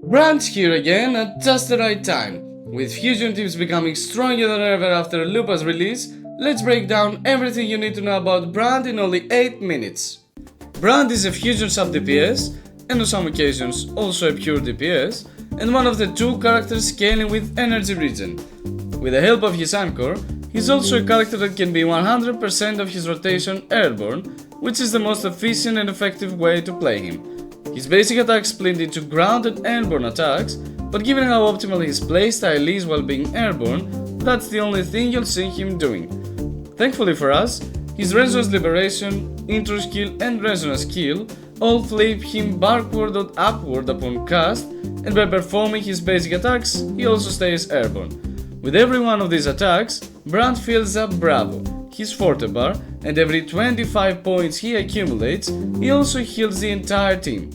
Brant here again at just the right time. With fusion teams becoming stronger than ever after Lupa's release, let's break down everything you need to know about Brant in only 8 minutes. Brant is a fusion sub DPS, and on some occasions also a pure DPS, and one of the two characters scaling with energy regen. With the help of his anchor, he's also a character that can be 100% of his rotation airborne, which is the most efficient and effective way to play him. His basic attacks split into ground and airborne attacks, but given how optimal his playstyle is while being airborne, that's the only thing you'll see him doing. Thankfully for us, his Resonance Liberation, Intro skill and Resonance skill all flip him backward or upward upon cast, and by performing his basic attacks, he also stays airborne. With every one of these attacks, Brant fills up Bravo, his Forte bar, and every 25 points he accumulates, he also heals the entire team.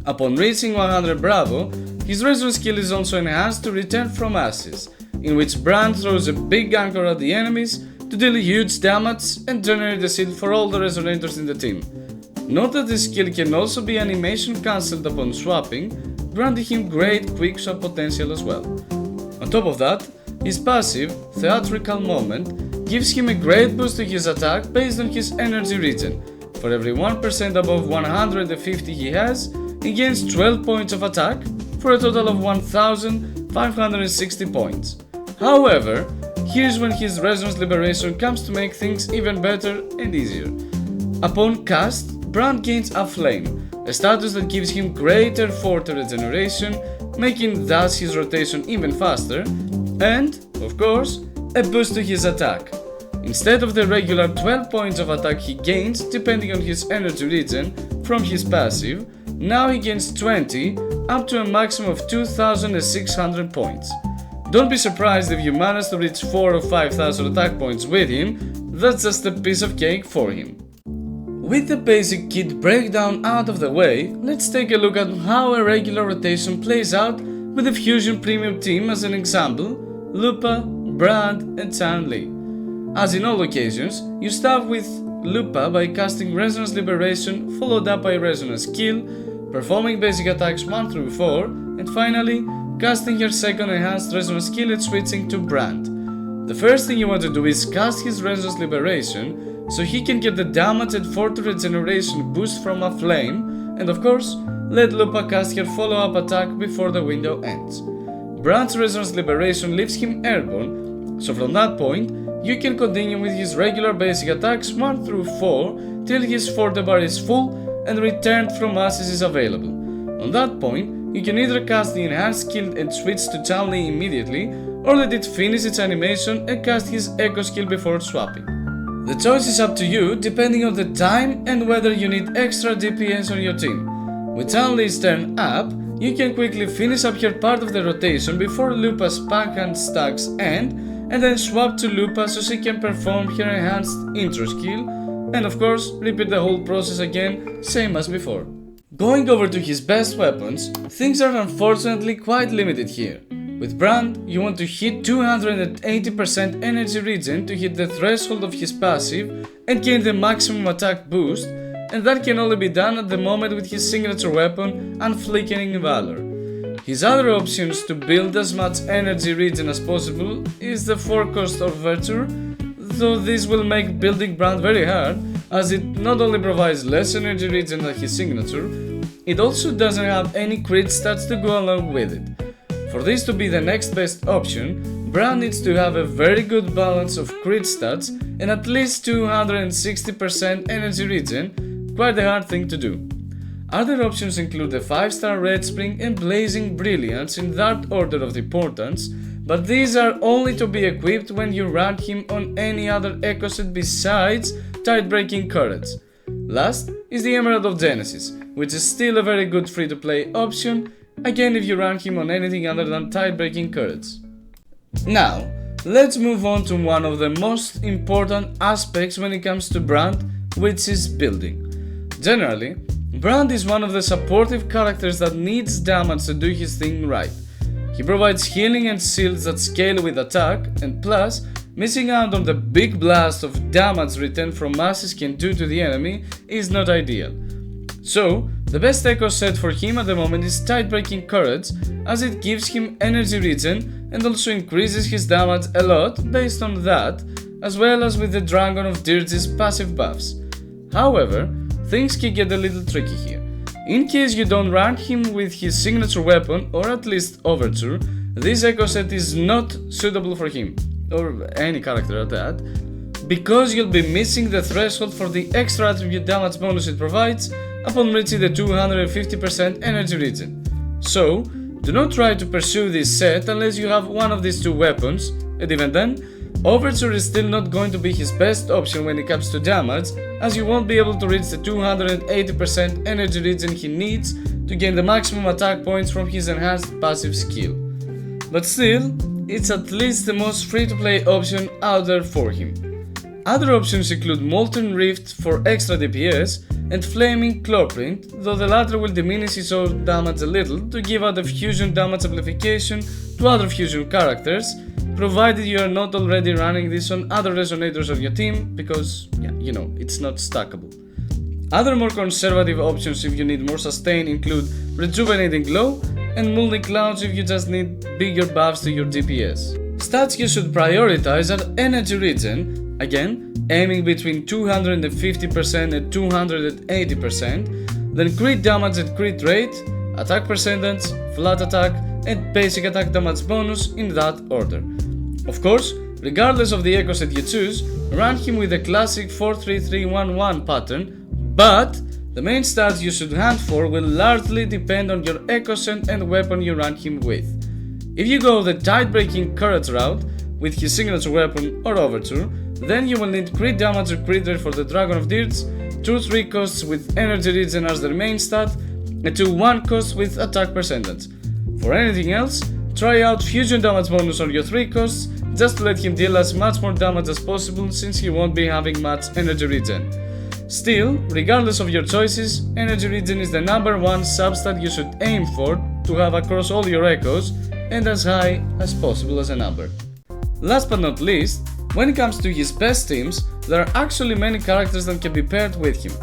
Upon reaching 100 Bravo, his Resonance skill is also enhanced to Return from Ashes, in which Brant throws a big anchor at the enemies to deal huge damage and generate a shield for all the resonators in the team. Note that this skill can also be animation cancelled upon swapping, granting him great quick swap potential as well. On top of that, his passive, Theatrical Moment, gives him a great boost to his attack based on his energy regen. For every 1% above 150 he has, he gains 12 points of attack for a total of 1560 points. However, here's when his Resonance Liberation comes to make things even better and easier. Upon cast, Brant gains a Flame, a status that gives him greater Forte regeneration, making thus his rotation even faster, and, of course, a boost to his attack. Instead of the regular 12 points of attack he gains depending on his energy regen from his passive, now he gains 20, up to a maximum of 2600 points. Don't be surprised if you manage to reach 4 or 5000 attack points with him, that's just a piece of cake for him. With the basic kit breakdown out of the way, let's take a look at how a regular rotation plays out with the Fusion Premium team as an example, Lupa, Brant and Chanli. As in all occasions, you start with Lupa by casting Resonance Liberation followed up by Resonance skill, performing basic attacks 1 through 4, and finally, casting your second enhanced Resonance skill and switching to Brant. The first thing you want to do is cast his Resonance Liberation, so he can get the damage and Forte regeneration boost from a Flame, and of course, let Lupa cast her follow-up attack before the window ends. Brant's Resonance Liberation leaves him airborne, so from that point, you can continue with his regular basic attacks 1 through 4 till his Forte bar is full and Return from Ashes is available. On that point, you can either cast the enhanced skill and switch to Chanli immediately, or let it finish its animation and cast his Echo skill before swapping. The choice is up to you depending on the time and whether you need extra DPS on your team. With Chanli's turn up, you can quickly finish up your part of the rotation before Lupa's backhand stacks end, and then swap to Lupa so she can perform her enhanced intro skill, and of course repeat the whole process again, same as before. Going over to his best weapons, things are unfortunately quite limited here. With Brant, you want to hit 280% energy regen to hit the threshold of his passive and gain the maximum attack boost, and that can only be done at the moment with his signature weapon, Unflickering Valor. His other options to build as much energy regen as possible is the 4-cost of Virtue, though this will make building Brant very hard, as it not only provides less energy regen than his signature, it also doesn't have any crit stats to go along with it. For this to be the next best option, Brant needs to have a very good balance of crit stats and at least 260% energy regen, quite a hard thing to do. Other options include the 5-star Red Spring and Blazing Brilliance in that order of importance, but these are only to be equipped when you rank him on any other echo set besides Tidebreaking Courage. Last is the Emerald of Genesis, which is still a very good free-to-play option, again if you rank him on anything other than Tidebreaking Courage. Now, let's move on to one of the most important aspects when it comes to Brant, which is building. Generally, Brant is one of the supportive characters that needs damage to do his thing right. He provides healing and shields that scale with attack, and plus, missing out on the big blast of damage Return from Ashes can do to the enemy is not ideal. So, the best echo set for him at the moment is Tidebreaking Courage, as it gives him energy regen and also increases his damage a lot based on that, as well as with the Dragon of Dirge's passive buffs. However, things can get a little tricky here. In case you don't run him with his signature weapon, or at least Overture, this echo set is not suitable for him, or any character at that, because you'll be missing the threshold for the extra attribute damage bonus it provides upon reaching the 250% energy regen. So, do not try to pursue this set unless you have one of these two weapons, and even then, Overture is still not going to be his best option when it comes to damage, as you won't be able to reach the 280% energy regen he needs to gain the maximum attack points from his enhanced passive skill. But still, it's at least the most free-to-play option out there for him. Other options include Molten Rift for extra DPS and Flaming Clawprint, though the latter will diminish his own damage a little to give out a fusion damage amplification to other fusion characters, provided you are not already running this on other resonators of your team, because, it's not stackable. Other more conservative options if you need more sustain include Rejuvenating Glow and Molding Clouds if you just need bigger buffs to your DPS. Stats you should prioritize are Energy Regen, again, aiming between 250% and 280%, then crit damage and crit rate, attack percentage, flat attack, and basic attack damage bonus in that order. Of course, regardless of the echo set you choose, run him with the classic 4-3-3-1-1 pattern, but the main stats you should hunt for will largely depend on your echo set and weapon you run him with. If you go the Tidebreaking Courage route with his signature weapon or Overture, then you will need crit damage or crit rate for the Dragon of Dirge, 2-3 costs with energy regen as their main stat, and 2-1 costs with attack percentage. For anything else, try out fusion damage bonus on your 3 costs just to let him deal as much more damage as possible since he won't be having much energy regen. Still, regardless of your choices, energy regen is the number one substat you should aim for to have across all your echoes and as high as possible as a number. Last but not least, when it comes to his best teams, there are actually many characters that can be paired with him.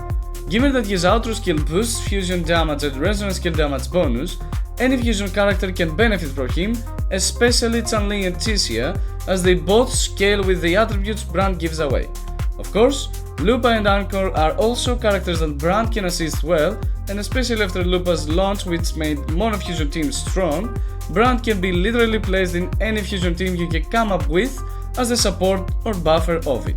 Given that his outro skill boosts fusion damage and resonance skill damage bonus, any fusion character can benefit from him, especially Chun-Li and Ticia, as they both scale with the attributes Brant gives away. Of course, Lupa and Anchor are also characters that Brant can assist well, and especially after Lupa's launch which made mono-fusion teams strong, Brant can be literally placed in any fusion team you can come up with as a support or buffer of it.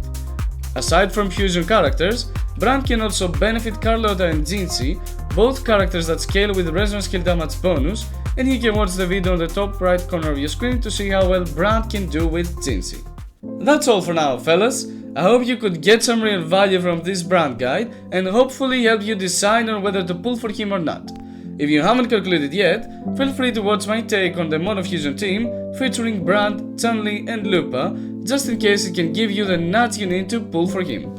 Aside from fusion characters, Brant can also benefit Carlotta and Jinxie, both characters that scale with resonance skill damage bonus, and you can watch the video on the top right corner of your screen to see how well Brant can do with Jinxie. That's all for now, fellas. I hope you could get some real value from this Brant guide and hopefully help you decide on whether to pull for him or not. If you haven't concluded yet, feel free to watch my take on the mono-fusion team featuring Brant, Chun-Li and Lupa, just in case it can give you the nudge you need to pull for him.